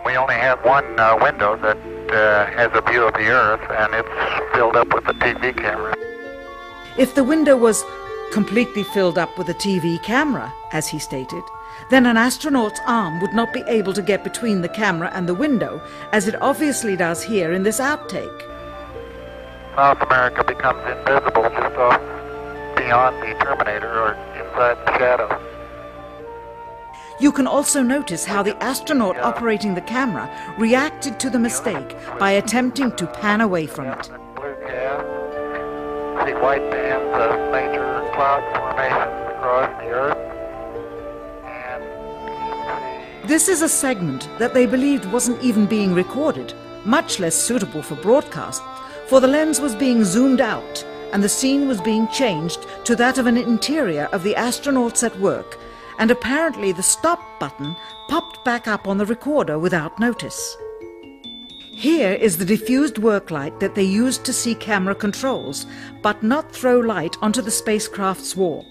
We only have one window that has a view of the Earth, and it's filled up with a TV camera. If the window was completely filled up with a TV camera, as he stated, then an astronaut's arm would not be able to get between the camera and the window, as it obviously does here in this outtake. South America becomes invisible just off beyond the Terminator or inside the shadow. You can also notice how the astronaut operating the camera reacted to the mistake by attempting to pan away from it. Blue cast, see white bands of major cloud formations across the Earth. This is a segment that they believed wasn't even being recorded, much less suitable for broadcast, for the lens was being zoomed out and the scene was being changed to that of an interior of the astronauts at work, and apparently the stop button popped back up on the recorder without notice. Here is the diffused work light that they used to see camera controls, but not throw light onto the spacecraft's wall.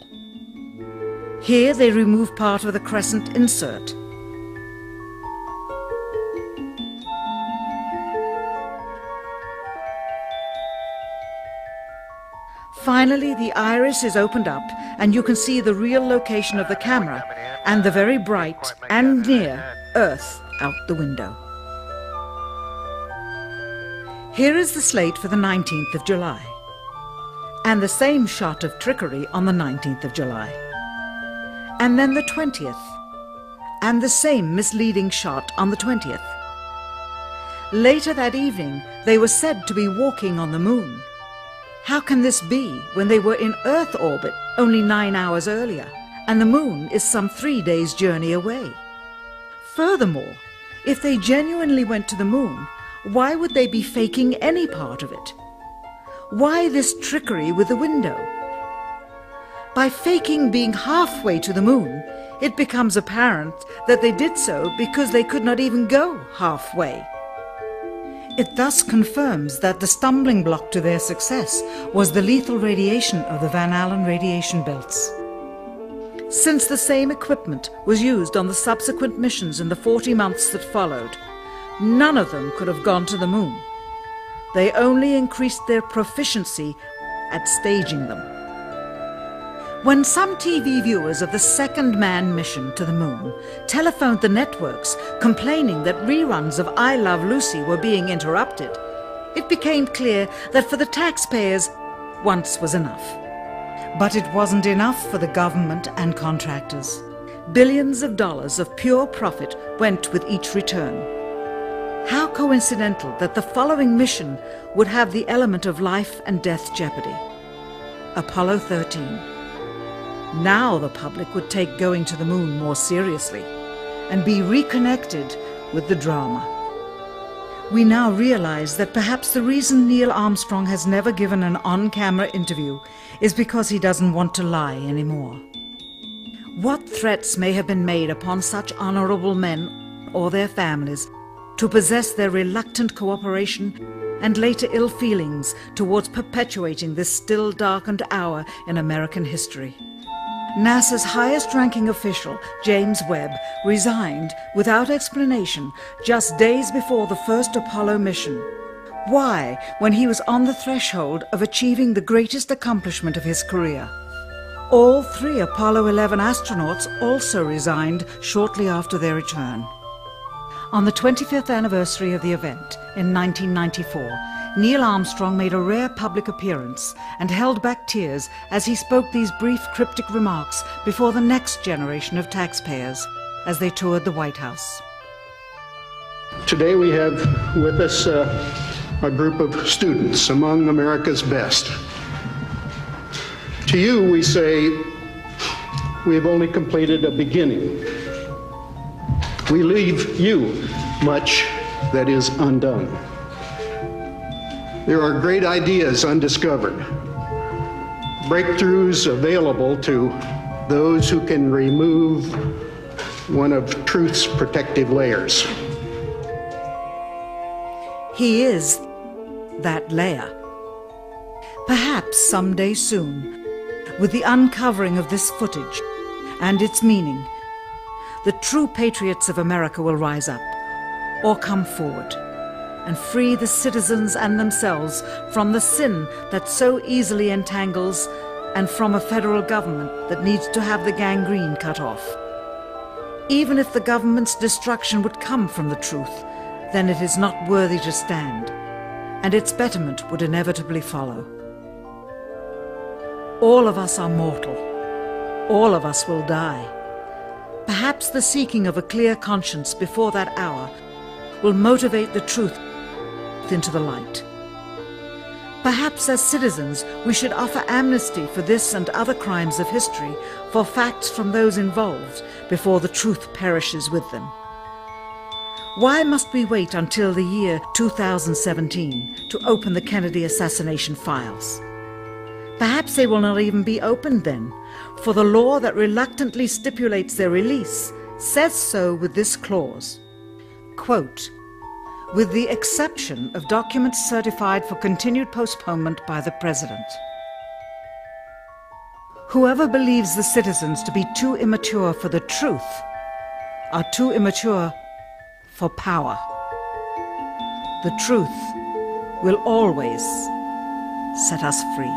Here they remove part of the crescent insert. Finally, the iris is opened up and you can see the real location of the camera and the very bright and near Earth out the window. Here is the slate for the 19th of July, and the same shot of trickery on the 19th of July, and then the 20th, and the same misleading shot on the 20th. Later that evening, they were said to be walking on the moon. How can this be when they were in Earth orbit only 9 hours earlier, and the moon is some 3 days' journey away? Furthermore, if they genuinely went to the moon, why would they be faking any part of it? Why this trickery with the window? By faking being halfway to the moon, it becomes apparent that they did so because they could not even go halfway. It thus confirms that the stumbling block to their success was the lethal radiation of the Van Allen radiation belts. Since the same equipment was used on the subsequent missions in the 40 months that followed, none of them could have gone to the moon. They only increased their proficiency at staging them. When some TV viewers of the second manned mission to the moon telephoned the networks complaining that reruns of I Love Lucy were being interrupted, it became clear that for the taxpayers, once was enough. But it wasn't enough for the government and contractors. Billions of dollars of pure profit went with each return. How coincidental that the following mission would have the element of life and death jeopardy. Apollo 13. Now the public would take going to the moon more seriously and be reconnected with the drama. We now realize that perhaps the reason Neil Armstrong has never given an on-camera interview is because he doesn't want to lie anymore. What threats may have been made upon such honorable men or their families to possess their reluctant cooperation and later ill feelings towards perpetuating this still darkened hour in American history. NASA's highest-ranking official, James Webb, resigned without explanation just days before the first Apollo mission. Why, when he was on the threshold of achieving the greatest accomplishment of his career? All 3 Apollo 11 astronauts also resigned shortly after their return. On the 25th anniversary of the event in 1994, Neil Armstrong made a rare public appearance and held back tears as he spoke these brief cryptic remarks before the next generation of taxpayers as they toured the White House. Today we have with us a group of students among America's best. To you we say, we have only completed a beginning. We leave you much that is undone. There are great ideas undiscovered, breakthroughs available to those who can remove one of truth's protective layers. He is that layer. Perhaps someday soon, with the uncovering of this footage and its meaning, the true patriots of America will rise up, or come forward and free the citizens and themselves from the sin that so easily entangles, and from a federal government that needs to have the gangrene cut off. Even if the government's destruction would come from the truth, then it is not worthy to stand, and its betterment would inevitably follow. All of us are mortal. All of us will die. Perhaps the seeking of a clear conscience before that hour will motivate the truth into the light. Perhaps as citizens we should offer amnesty for this and other crimes of history, for facts from those involved, before the truth perishes with them. Why must we wait until the year 2017 to open the Kennedy assassination files? Perhaps they will not even be opened then, for the law that reluctantly stipulates their release says so with this clause, quote, "with the exception of documents certified for continued postponement by the President." Whoever believes the citizens to be too immature for the truth are too immature for power. The truth will always set us free.